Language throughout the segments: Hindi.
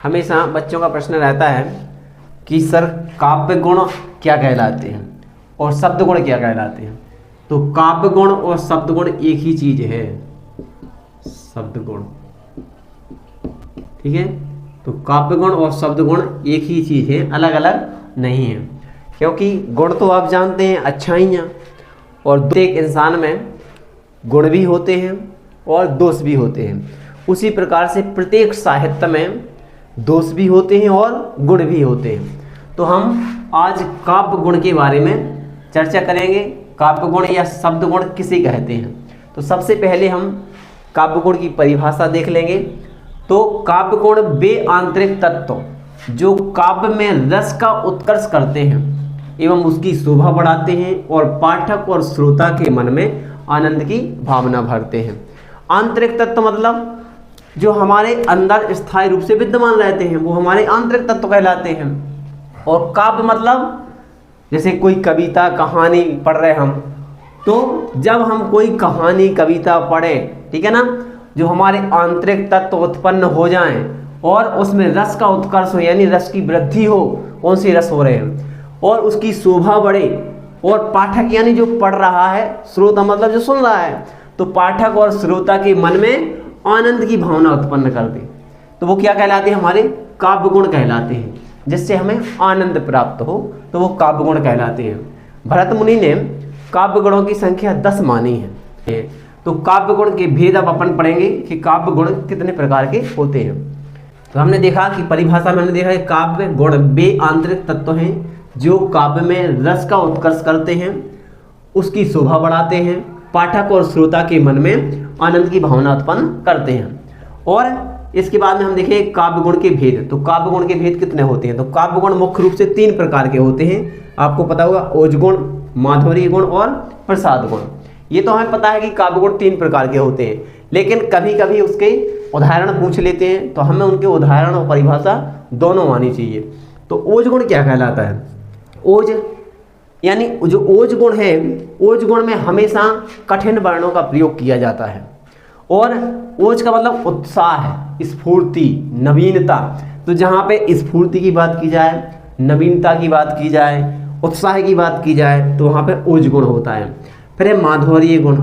हमेशा बच्चों का प्रश्न रहता है कि सर काव्य गुण क्या कहलाते हैं और शब्द गुण क्या कहलाते हैं। तो काव्य गुण और शब्द गुण एक ही चीज है, शब्द गुण, ठीक है। तो काव्य गुण और शब्द गुण एक ही चीज है, अलग अलग नहीं है। क्योंकि गुण तो आप जानते हैं अच्छाइयाँ, और एक इंसान में गुण भी होते हैं और दोष भी होते हैं। उसी प्रकार से प्रत्येक साहित्य में दोष भी होते हैं और गुण भी होते हैं। तो हम आज काव्य गुण के बारे में चर्चा करेंगे। काव्य गुण या शब्द गुण किसे कहते हैं। तो सबसे पहले हम काव्य गुण की परिभाषा देख लेंगे। तो काव्य गुण वे आंतरिक तत्व जो काव्य में रस का उत्कर्ष करते हैं एवं उसकी शोभा बढ़ाते हैं और पाठक और श्रोता के मन में आनंद की भावना भरते हैं। आंतरिक तत्व मतलब जो हमारे अंदर स्थायी रूप से विद्यमान रहते हैं, वो हमारे आंतरिक तत्व कहलाते हैं। और काव्य मतलब जैसे कोई कविता कहानी पढ़ रहे हम, तो जब हम कोई कहानी कविता पढ़ें, ठीक है ना, जो हमारे आंतरिक तत्व उत्पन्न हो जाएं और उसमें रस का उत्कर्ष हो, यानी रस की वृद्धि हो, कौन सी रस हो रहे हैं, और उसकी शोभा बढ़े, और पाठक यानी जो पढ़ रहा है, श्रोता मतलब जो सुन रहा है, तो पाठक और श्रोता के मन में आनंद की भावना उत्पन्न कर दे, तो वो क्या कहलाते हैं, हमारे काव्य गुण कहलाते हैं। जिससे हमें आनंद प्राप्त हो तो वो काव्य गुण कहलाते हैं। भरत मुनि ने काव्य गुणों की संख्या 10 मानी है। तो काव्य गुण के भेद अब अपन पढ़ेंगे कि काव्य गुण कितने प्रकार के होते हैं। तो हमने देखा कि परिभाषा में हमने देखा कि काव्य गुण वे आंतरिक तत्व हैं जो काव्य में रस का उत्कर्ष करते हैं, उसकी शोभा बढ़ाते हैं, पाठक और श्रोता के मन में आनंद की भावना उत्पन्न करते हैं। और इसके बाद में हम देखें काव्य गुण के भेद। तो काव्य गुण के भेद कितने होते हैं। तो काव्य गुण मुख्य रूप से 3 प्रकार के होते हैं। आपको पता होगा, ओज गुण, माधुर्य गुण और प्रसाद गुण। ये तो हमें पता है कि काव्य गुण 3 प्रकार के होते हैं, लेकिन कभी कभी उसके उदाहरण पूछ लेते हैं, तो हमें उनके उदाहरण और परिभाषा दोनों आनी चाहिए। तो ओज गुण क्या कहलाता है। ओज यानी जो ओज गुण है, ओज गुण में हमेशा कठिन वर्णों का प्रयोग किया जाता है। और ओज का मतलब उत्साह है, स्फूर्ति, नवीनता। तो जहाँ पे स्फूर्ति की बात की जाए, नवीनता की बात की जाए, उत्साह की बात की जाए, तो वहाँ पे ओज गुण होता है। फिर है माधुर्य गुण।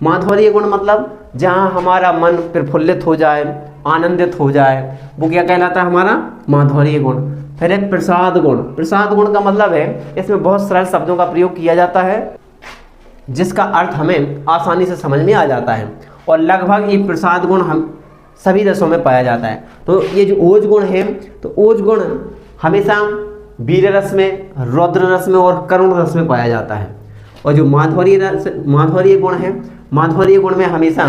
माधुर्य गुण मतलब जहाँ हमारा मन प्रफुल्लित हो जाए, आनंदित हो जाए, वो क्या कहलाता है, हमारा माधुर्य गुण। फिर है प्रसाद गुण। प्रसाद गुण का मतलब है, इसमें बहुत सरल शब्दों का प्रयोग किया जाता है जिसका अर्थ हमें आसानी से समझ में आ जाता है, और लगभग ये प्रसाद गुण हम सभी रसों में पाया जाता है। तो ये जो ओज गुण है, तो ओज गुण हमेशा वीर रस में, रौद्र रस में और करुण रस में पाया जाता है। और जो माधुर्य गुण है, माधुर्य गुण में हमेशा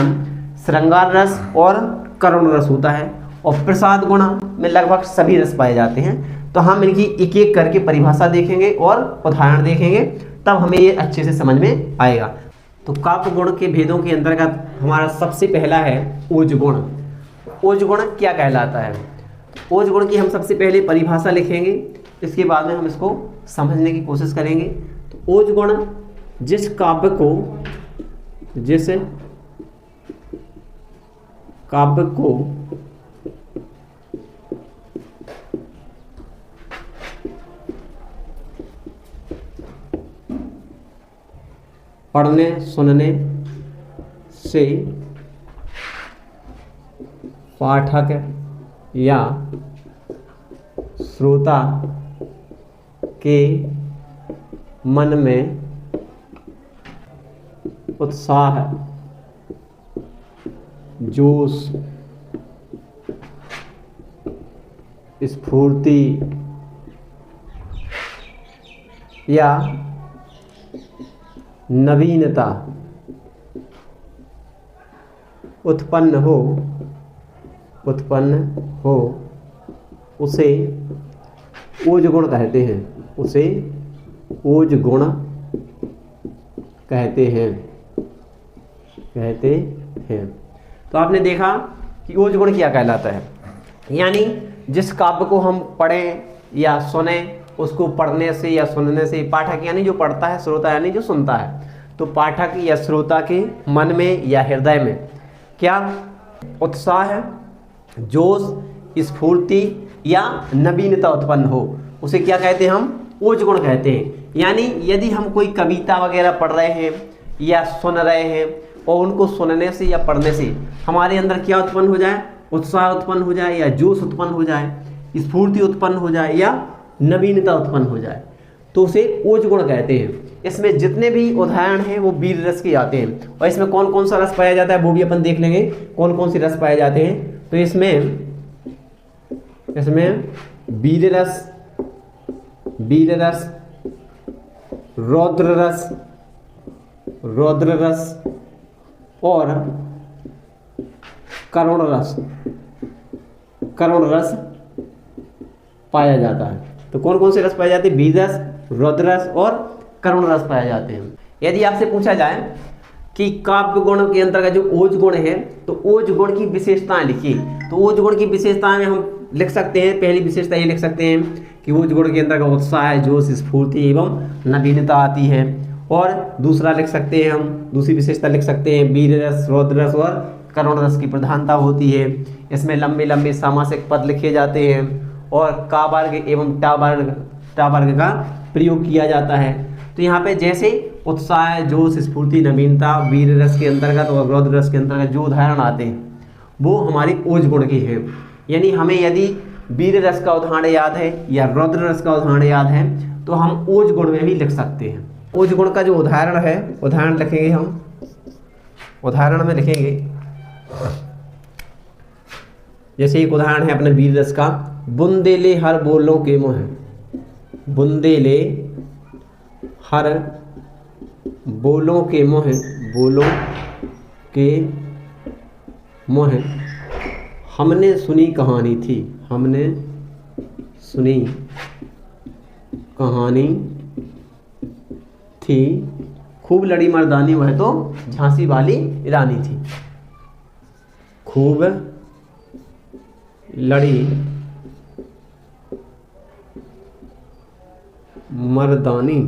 श्रृंगार रस और करुण रस होता है। और प्रसाद गुण में लगभग सभी रस पाए जाते हैं। तो हम इनकी एक एक करके परिभाषा देखेंगे और उदाहरण देखेंगे, तब हमें ये अच्छे से समझ में आएगा। तो काव्य गुण के भेदों के अंतर्गत हमारा सबसे पहला है ओज गुण। ओज गुण क्या कहलाता है। ओज गुण की हम सबसे पहले परिभाषा लिखेंगे, इसके बाद में हम इसको समझने की कोशिश करेंगे। तो ओज गुण जिस काव्य को पढ़ने सुनने से पाठक या श्रोता के मन में उत्साह, जोश, स्फूर्ति या नवीनता उत्पन्न हो उसे ओज गुण कहते हैं। उसे ओज गुण कहते हैं। तो आपने देखा कि ओज गुण क्या कहलाता है, यानी जिस काव्य को हम पढ़ें या सुने, उसको पढ़ने से या सुनने से पाठक यानी जो पढ़ता है, श्रोता यानी जो सुनता है, तो पाठक या श्रोता के मन में या हृदय में क्या उत्साह, जोश, स्फूर्ति या नवीनता उत्पन्न हो, उसे क्या कहते हैं हम? ओज गुण कहते हैं। यानी यदि हम कोई कविता वगैरह पढ़ रहे हैं या सुन रहे हैं और उनको सुनने से या पढ़ने से हमारे अंदर क्या उत्पन्न हो जाए? उत्साह उत्पन्न हो जाए, या जोश उत्पन्न हो जाए, स्फूर्ति उत्पन्न हो जाए, या नवीनता उत्पन्न हो जाए, तो उसे ओज गुण कहते हैं। इसमें जितने भी उदाहरण हैं वो वीर रस के आते हैं। और इसमें कौन कौन सा रस पाया जाता है वो भी अपन देख लेंगे, कौन कौन से रस पाए जाते हैं। तो इसमें वीर रस, रौद्र रस और करुण रस पाया जाता है। तो कौन कौन से रस पाए जाते हैं? वीर रस, रौद्र रस और करुण रस पाए जाते हैं। यदि आपसे पूछा जाए कि काव्य गुण के अंतर्गत जो ओज गुण है, तो ओज गुण की विशेषताएं लिखिए। तो ओज गुण की विशेषताएं में हम लिख सकते हैं, पहली विशेषता ये लिख सकते हैं कि ओज गुण के अंतर्गत उत्साह, जोश, स्फूर्ति एवं नवीनता आती है। और दूसरा लिख सकते हैं हम, दूसरी विशेषता लिख सकते हैं वीर रस, रौद्र रस और करुण रस की प्रधानता होती है। इसमें लंबे लंबे सामासिक पद लिखे जाते हैं और का वर्ग एवं टा वर्ग का प्रयोग किया जाता है। तो यहाँ पे जैसे उत्साह, जोश, स्फूर्ति, नवीनता वीर रस के अंतर्गत और रौद्र रस के अंतर्गत जो उदाहरण आते हैं वो हमारे ओज गुण के हैं। यानी हमें यदि वीर रस का उदाहरण याद है या रौद्र रस का उदाहरण याद है तो हम ओज गुण में भी लिख सकते हैं। ओज गुण का जो उदाहरण है, उदाहरण लिखेंगे हम, उदाहरण में लिखेंगे, जैसे एक उदाहरण है अपने वीर रस का, बुंदेले हर बोलों के मोह, बुंदेले हर बोलों के मोह, बोलों के मोह हमने सुनी कहानी थी, हमने सुनी कहानी थी, खूब लड़ी मर्दानी वह तो झांसी वाली रानी थी। खूब लड़ी मर्दानी,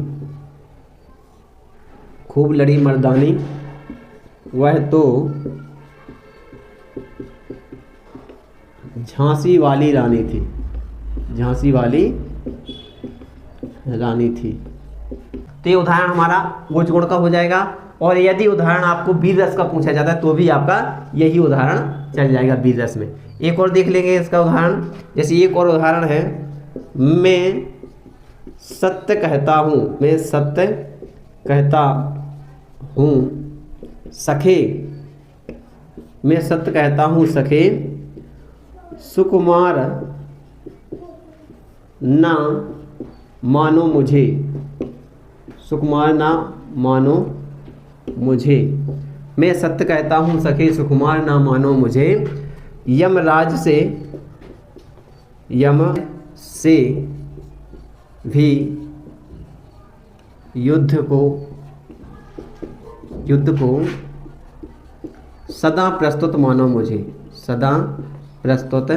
खूब लड़ी मर्दानी वह तो झांसी वाली रानी थी, झांसी वाली रानी थी। तो ये उदाहरण हमारा ओज गुण का हो जाएगा। और यदि उदाहरण आपको वीर रस का पूछा जाता है तो भी आपका यही उदाहरण चल जाएगा वीर रस में। एक और देख लेंगे इसका उदाहरण, जैसे एक और उदाहरण है, मैं सत्य कहता हूँ, मैं सत्य कहता हूँ सखे, मैं सत्य कहता हूँ सखे, सुकुमार ना मानो मुझे, सुकुमार ना मानो मुझे, मैं सत्य कहता हूँ सखे, सुकुमार ना मानो मुझे, यमराज से भी युद्ध को सदा प्रस्तुत मानो मुझे, सदा प्रस्तुत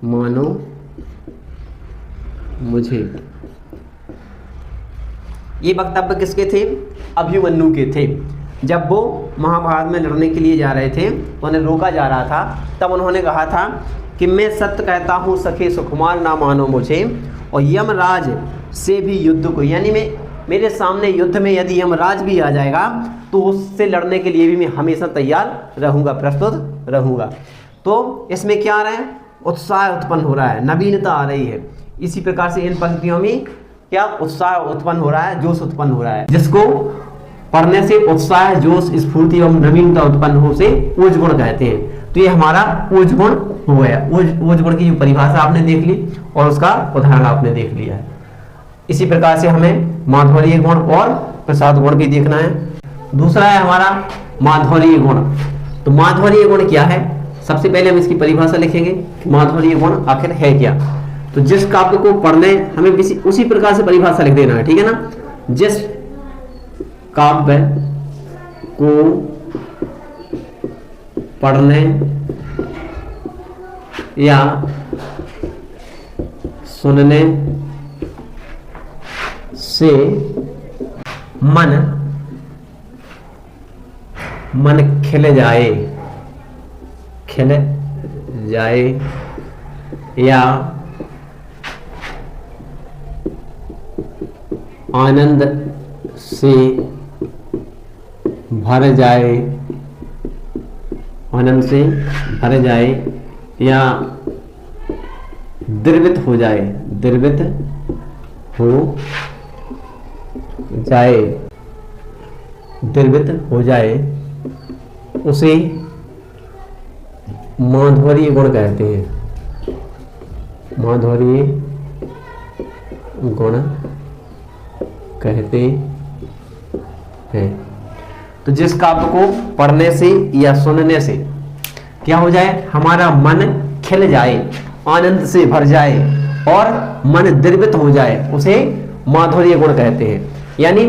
मानो मुझे। ये वक्तव्य किसके थे? अभिमन्यु के थे। जब वो महाभारत में लड़ने के लिए जा रहे थे, उन्हें रोका जा रहा था, तब उन्होंने कहा था कि मैं सत्य कहता हूँ सखे, सुकुमार ना मानो मुझे, और यमराज से भी युद्ध को, यानी मेरे सामने युद्ध में यदि यमराज भी आ जाएगा तो उससे लड़ने के लिए भी मैं हमेशा तैयार रहूँगा, प्रस्तुत रहूँगा। तो इसमें क्या आ रहा है? उत्साह उत्पन्न हो रहा है, नवीनता आ रही है। इसी प्रकार से इन पंक्तियों में क्या उत्साह उत्पन्न हो रहा है, जोश उत्पन्न हो रहा है, जिसको पढ़ने से उत्साह, जोश, स्फूर्ति एवं नवीनता उत्पन्न हो से ओज गुण कहते हैं। तो ये हमारा ओज गुण हो गया। ओज गुण की जो परिभाषा आपने देख ली और उसका उदाहरण आपने देख लिया है। इसी प्रकार से हमें माधुर्य गुण और प्रसाद गुण भी देखना है। दूसरा है हमारा माधुर्य गुण। तो माधुर्य गुण क्या है? सबसे पहले हम इसकी परिभाषा लिखेंगे, माधुर्य गुण आखिर है क्या। तो जिस काव्य को पढ़ने हमें उसी प्रकार से परिभाषा लिख देना है, ठीक है ना। जिस काव्य को पढ़ने या सुनने से मन खिल जाए या आनंद से भर जाए, आनंद से भर जाए या द्रवित हो जाए, द्रवित हो जाए, द्रवित हो जाए, उसे माधुर्य गुण कहते हैं, माधुर्य गुण कहते हैं। तो जिस काव्य को पढ़ने से या सुनने से क्या हो जाए, हमारा मन खिल जाए, आनंद से भर जाए और मन द्रवित हो जाए, उसे माधुर्य गुण कहते हैं। यानी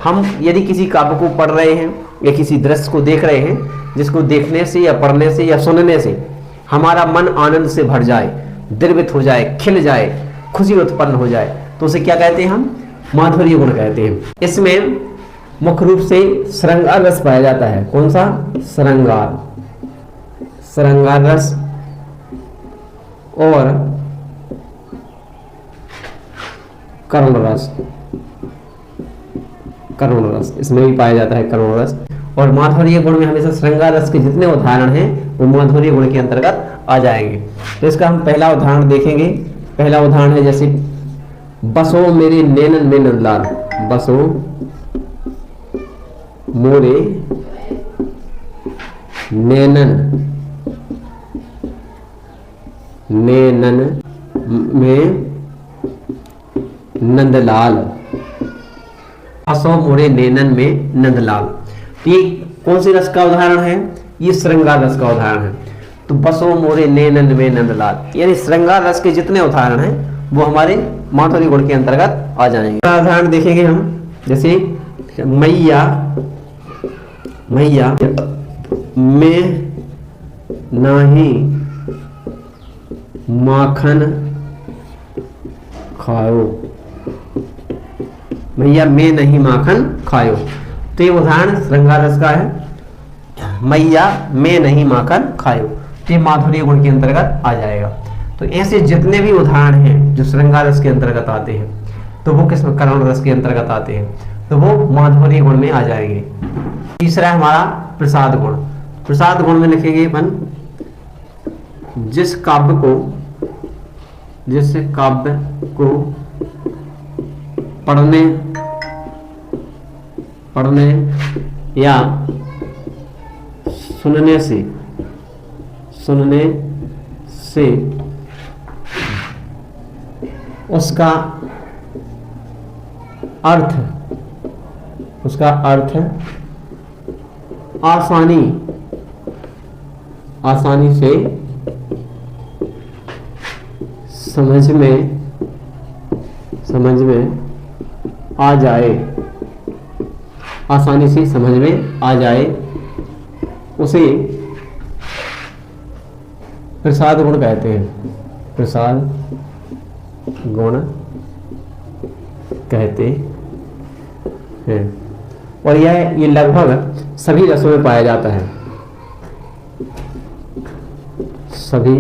हम यदि किसी काव्य को पढ़ रहे हैं या किसी दृश्य को देख रहे हैं, जिसको देखने से या पढ़ने से या सुनने से हमारा मन आनंद से भर जाए, द्रवित हो जाए, खिल जाए, खुशी उत्पन्न हो जाए, तो उसे क्या कहते हैं, हम माधुर्य गुण कहते हैं। इसमें मुख्य रूप से श्रृंगार रस पाया जाता है। कौन सा? श्रृंगार, श्रृंगार रस और करुण रस, करुण रस इसमें भी पाया जाता है, करुण रस। और माधुर्य गुण में हमेशा श्रृंगार रस के जितने उदाहरण हैं वो माधुर्य गुण के अंतर्गत आ जाएंगे। तो इसका हम पहला उदाहरण देखेंगे। पहला उदाहरण है जैसे बसो मेरे नैनन में नंदलाल, बसो मोरे नैनन, नैनन में नंदलाल, बसो मोरे नैनन में नंदलाल। ये कौन सी रस का उदाहरण है? ये श्रृंगार रस का उदाहरण है। तो बसो मोरे नैनन में नंदलाल, यानी श्रृंगार रस के जितने उदाहरण हैं वो हमारे माधुर्य गुण के अंतर्गत आ जाएंगे। उदाहरण देखेंगे हम, जैसे मैया, मैया में नाही माखन खाओ, मैया में नहीं माखन खाओ। तो ये उदाहरण श्रृंगार रस का है, मैया में नहीं माखन खाओ, ये माधुर्य गुण के अंतर्गत आ जाएगा। तो ऐसे जितने भी उदाहरण हैं जो श्रृंगार रस के अंतर्गत आते हैं, तो वो किस करुण रस के अंतर्गत आते हैं, तो वो माधुर्य गुण में आ जाएंगे। तीसरा है हमारा प्रसाद गुण। प्रसाद गुण में लिखेंगे अपन जिस काव्य को पढ़ने या सुनने से उसका अर्थ आसानी से समझ में आ जाए, आसानी से समझ में आ जाए, उसे प्रसाद गुण कहते हैं, प्रसाद गुण कहते हैं। और ये लगभग सभी रसों में पाया जाता है, सभी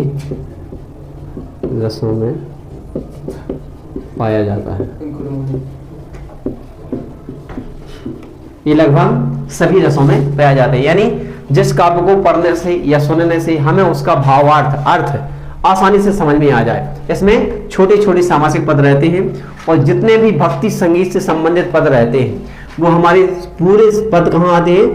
रसों में पाया जाता है। ये लगभग सभी रसों में पाया जाता है। यानी जिस काव्य को पढ़ने से या सुनने से हमें उसका भावार्थ, अर्थ आसानी से समझ में आ जाए। इसमें छोटे छोटे सामासिक पद रहते हैं और जितने भी भक्ति संगीत से संबंधित पद रहते हैं वो हमारे पूरे पद कहाँ आते हैं?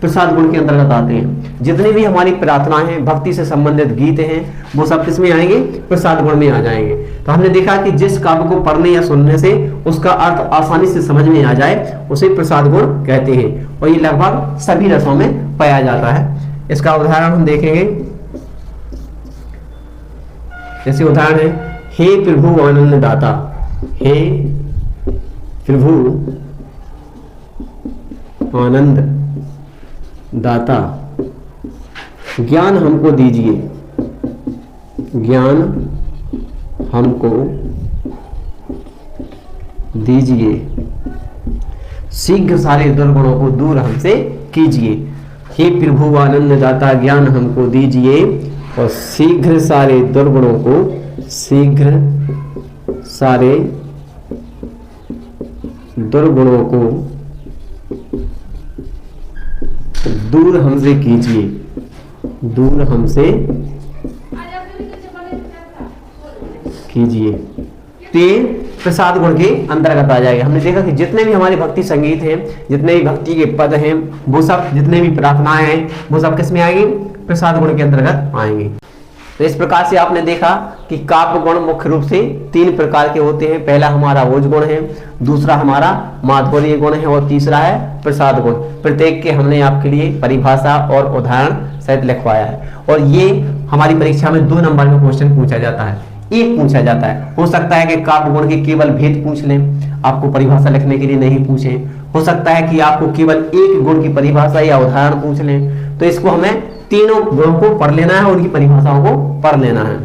प्रसाद गुण के अंतर्गत आते हैं। जितनी भी हमारी प्रार्थनाएं हैं, भक्ति से संबंधित गीत हैं, वो सब किस में आएंगे? प्रसाद गुण में आ जाएंगे। तो हमने देखा कि जिस काव्य को पढ़ने या सुनने से उसका अर्थ आसानी से समझ में आ जाए उसे प्रसाद गुण कहते हैं। और ये लगभग सभी रसों में पाया जाता है। इसका उदाहरण हम देखेंगे। जैसे उदाहरण है, हे प्रभु आनंद दाता, हे प्रभु आनंद दाता, ज्ञान हमको दीजिए, ज्ञान हमको दीजिए, शीघ्र सारे दुर्गुणों को दूर हमसे कीजिए। हे प्रभु आनंद दाता, ज्ञान हमको दीजिए और शीघ्र सारे दुर्गुणों को शीघ्र सारे दुर्गुणों को दूर हमसे कीजिए, दूर हमसे कीजिए। तो ये प्रसाद गुण के अंतर्गत आ जाएगा। हमने देखा कि जितने भी हमारे भक्ति संगीत हैं, जितने भी भक्ति के पद हैं, वो सब, जितने भी प्रार्थनाएं हैं, वो सब किस में आएंगी? प्रसाद गुण के अंतर्गत आएंगे। तो इस प्रकार से आपने देखा कि काव्य गुण मुख्य रूप से 3 प्रकार के होते हैं। पहला हमारा ओज गुण है, दूसरा हमारा माधुर्य गुण है और तीसरा है प्रसाद गुण। प्रत्येक के हमने आपके लिए परिभाषा और उदाहरण सहित लिखवाया है। और ये हमारी परीक्षा में 2 नंबर में क्वेश्चन पूछा जाता है, एक पूछा जाता है। हो सकता है कि काव्य गुण के केवल भेद पूछ लें, आपको परिभाषा लिखने के लिए नहीं पूछे। हो सकता है कि आपको केवल एक गुण की परिभाषा या उदाहरण पूछ लें। तो इसको हमें तीनों गुणों को पढ़ लेना है और उनकी परिभाषाओं को पढ़ लेना है।